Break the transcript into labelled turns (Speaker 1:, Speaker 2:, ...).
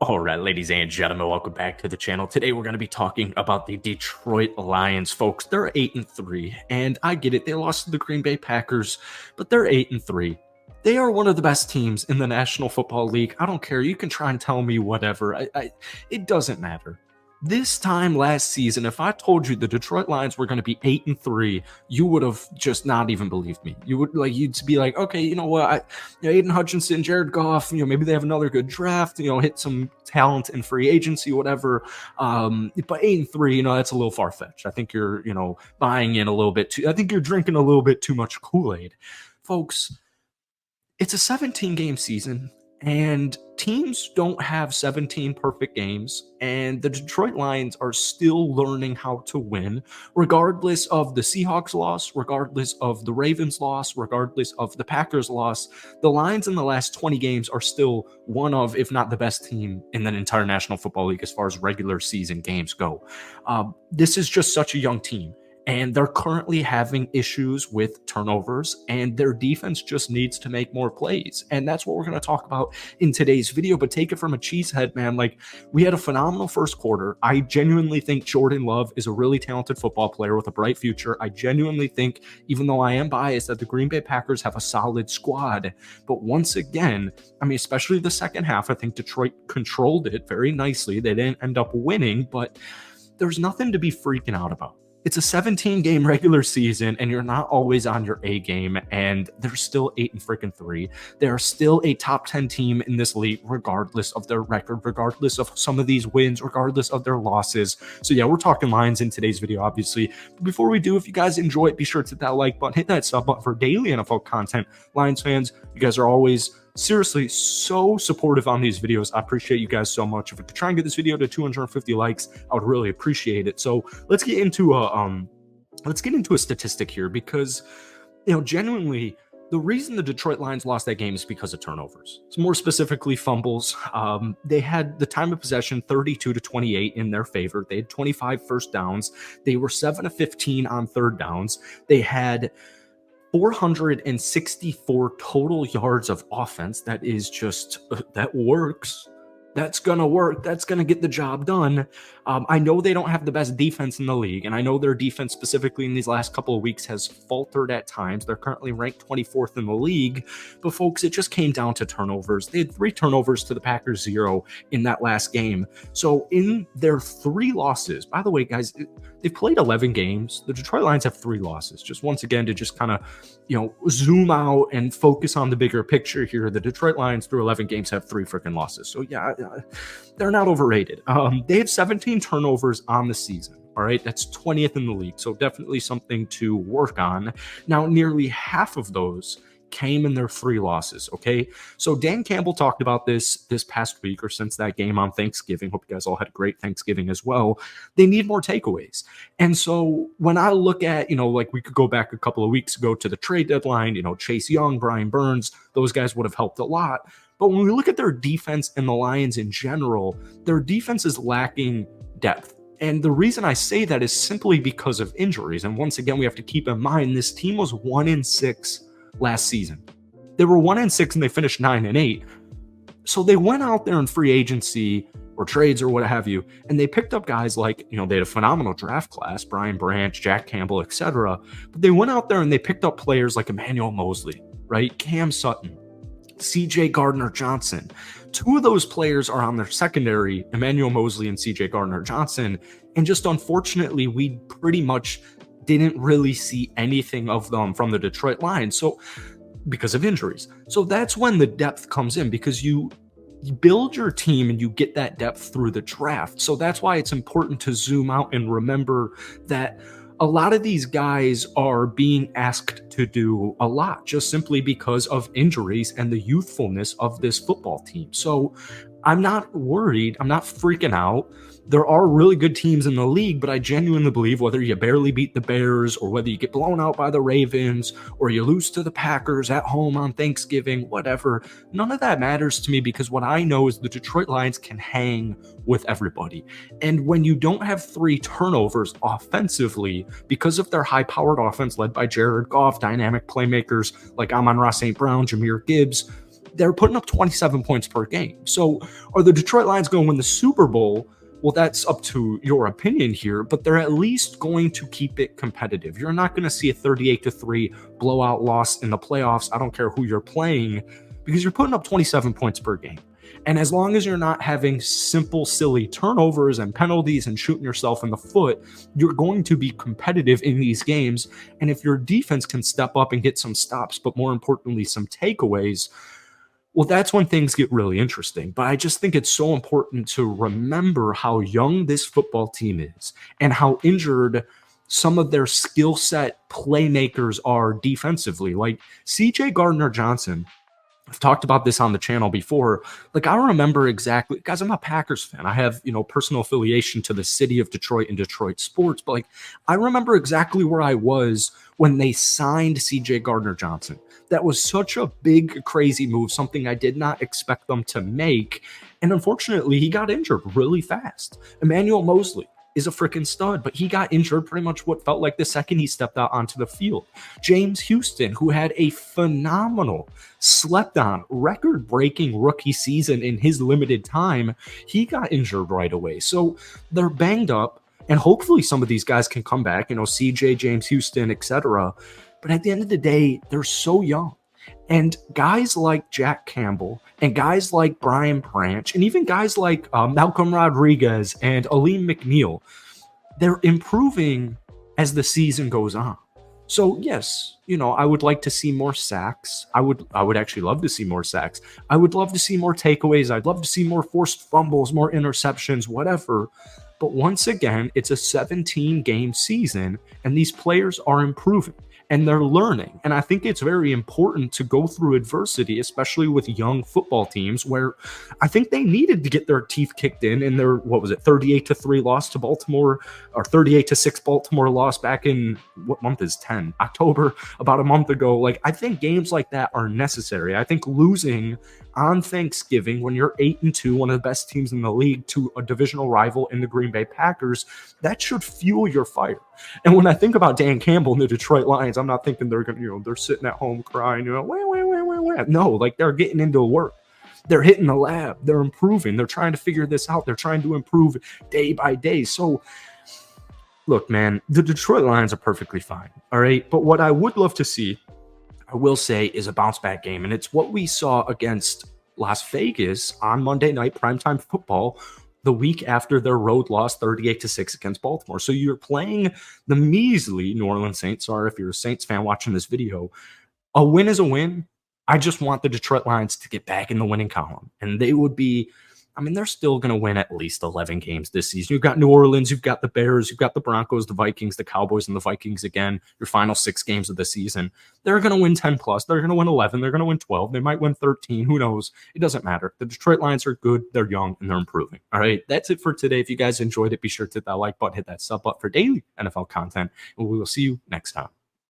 Speaker 1: All right, ladies and gentlemen, welcome back to the channel. Today we're going to be talking about the Detroit Lions, folks. They're 8-3, and I get it. They lost to the Green Bay Packers, but they're 8-3. They are one of the best teams in the National Football League. I don't care. You can try and tell me whatever. It doesn't matter. This time last season, if I told you the Detroit Lions were going to be 8-3, you would have just not even believed me. You'd be like, okay, you know what? Aiden Hutchinson, Jared Goff, maybe they have another good draft, hit some talent in free agency, whatever. But 8-3, that's a little far fetched. I think you're, buying in a little bit too. I think you're drinking a little bit too much Kool-Aid, folks. It's a 17-game season. And teams don't have 17 perfect games, and the Detroit Lions are still learning how to win, regardless of the Seahawks loss, regardless of the Ravens loss, regardless of the Packers loss. The Lions in the last 20 games are still one of, if not the best team in the entire National Football League as far as regular season games go. This is just such a young team. And they're currently having issues with turnovers, and their defense just needs to make more plays. And that's what we're going to talk about in today's video. But take it from a cheesehead, man. We had a phenomenal first quarter. I genuinely think Jordan Love is a really talented football player with a bright future. I genuinely think, even though I am biased, that the Green Bay Packers have a solid squad. But once again, especially the second half, I think Detroit controlled it very nicely. They didn't end up winning, but there's nothing to be freaking out about. It's a 17-game regular season, and you're not always on your A game, and they're still 8-3. They're still a top 10 team in this league, regardless of their record, regardless of some of these wins, regardless of their losses. So yeah, we're talking Lions in today's video, obviously. But before we do, if you guys enjoy it, be sure to hit that like button, hit that sub button for daily NFL content. Lions fans, you guys are always seriously so supportive on these videos. I appreciate you guys so much. If we could try and get this video to 250 likes, I would really appreciate it. So let's get into a statistic here, because genuinely the reason the Detroit Lions lost that game is because of turnovers. So more specifically, fumbles. They had the time of possession 32-28 in their favor. They had 25 first downs. They were 7 of 15 on third downs. They had 464 total yards of offense. That is just, that works. That's going to work. That's going to get the job done. I know they don't have the best defense in the league, and I know their defense specifically in these last couple of weeks has faltered at times. They're currently ranked 24th in the league, but folks, it just came down to turnovers. They had 3 turnovers to the Packers 0 in that last game. So in their 3 losses, by the way, guys, they've played 11 games. The Detroit Lions have 3 losses. Just once again, to just kind of, zoom out and focus on the bigger picture here. The Detroit Lions through 11 games have 3 freaking losses. So yeah, they're not overrated. They have 17 turnovers on the season. All right, that's 20th in the league. So definitely something to work on. Now, nearly half of those came in their 3 losses. Okay, so Dan Campbell talked about this past week, or since that game on Thanksgiving. Hope you guys all had a great Thanksgiving as well. They need more takeaways. And so when I look at, we could go back a couple of weeks ago to the trade deadline, Chase Young, Brian Burns, those guys would have helped a lot. But when we look at their defense and the Lions in general, their defense is lacking depth. And the reason I say that is simply because of injuries. And once again, we have to keep in mind this team was 1-6 last season. They were 1-6 and they finished 9-8. So they went out there in free agency or trades or what have you, and they picked up guys like, they had a phenomenal draft class, Brian Branch, Jack Campbell, etc. But they went out there and they picked up players like Emmanuel Mosley, right? Cam Sutton, CJ Gardner-Johnson. 2 of those players are on their secondary, Emmanuel Mosley and CJ Gardner-Johnson. And just unfortunately, we pretty much didn't really see anything of them from the Detroit Lions. So because of injuries. So that's when the depth comes in, because you build your team and you get that depth through the draft. So that's why it's important to zoom out and remember that a lot of these guys are being asked to do a lot just simply because of injuries and the youthfulness of this football team. So I'm not worried. I'm not freaking out. There are really good teams in the league, but I genuinely believe whether you barely beat the Bears or whether you get blown out by the Ravens or you lose to the Packers at home on Thanksgiving, whatever, none of that matters to me, because what I know is the Detroit Lions can hang with everybody. And when you don't have 3 turnovers offensively because of their high-powered offense led by Jared Goff, dynamic playmakers like Amon-Ra St. Brown, Jahmyr Gibbs, they're putting up 27 points per game. So are the Detroit Lions going to win the Super Bowl? Well, that's up to your opinion here, but they're at least going to keep it competitive. You're not going to see a 38-3 blowout loss in the playoffs. I don't care who you're playing, because you're putting up 27 points per game. And as long as you're not having simple, silly turnovers and penalties and shooting yourself in the foot, you're going to be competitive in these games. And if your defense can step up and get some stops, but more importantly, some takeaways, well, that's when things get really interesting. But I just think it's so important to remember how young this football team is and how injured some of their skill set playmakers are defensively. Like CJ Gardner-Johnson, I've talked about this on the channel before. Like, I remember exactly, guys, I'm a Packers fan. I have, personal affiliation to the city of Detroit and Detroit sports, but like, I remember exactly where I was when they signed CJ Gardner-Johnson. That was such a big, crazy move, something I did not expect them to make. And unfortunately, he got injured really fast. Emmanuel Mosley is a freaking stud, but he got injured pretty much what felt like the second he stepped out onto the field. James Houston, who had a phenomenal, slept on, record-breaking rookie season in his limited time, he got injured right away. So they're banged up, and hopefully some of these guys can come back, CJ, James Houston, etc. But at the end of the day, they're so young. And guys like Jack Campbell and guys like Brian Branch and even guys like Malcolm Rodriguez and Aleem McNeil, they're improving as the season goes on. So yes, I would like to see more sacks. I would actually love to see more sacks. I would love to see more takeaways. I'd love to see more forced fumbles, more interceptions, whatever. But once again, it's a 17-game season, and these players are improving. And they're learning. And I think it's very important to go through adversity, especially with young football teams, where I think they needed to get their teeth kicked in their, 38-3 loss to Baltimore, or 38-6 Baltimore loss back in, what month is 10? October, about a month ago. Like, I think games like that are necessary. I think losing on Thanksgiving when you're 8-2, one of the best teams in the league, to a divisional rival in the Green Bay Packers, that should fuel your fire. And when I think about Dan Campbell and the Detroit Lions, I'm not thinking they're going to, they're sitting at home crying, wah. No, like, they're getting into work. They're hitting the lab. They're improving. They're trying to figure this out. They're trying to improve day by day. So, look, man, the Detroit Lions are perfectly fine. All right. But what I would love to see, I will say, is a bounce back game. And it's what we saw against Las Vegas on Monday Night Primetime Football, the week after their road loss 38-6 against Baltimore. So you're playing the measly New Orleans Saints. Sorry if you're a Saints fan watching this video. A win is a win. I just want the Detroit Lions to get back in the winning column. And they would be, they're still going to win at least 11 games this season. You've got New Orleans, you've got the Bears, you've got the Broncos, the Vikings, the Cowboys, and the Vikings again, your final 6 games of the season. They're going to win 10 plus. They're going to win 11. They're going to win 12. They might win 13. Who knows? It doesn't matter. The Detroit Lions are good. They're young, and they're improving. All right, that's it for today. If you guys enjoyed it, be sure to hit that like button, hit that sub button for daily NFL content, and we will see you next time.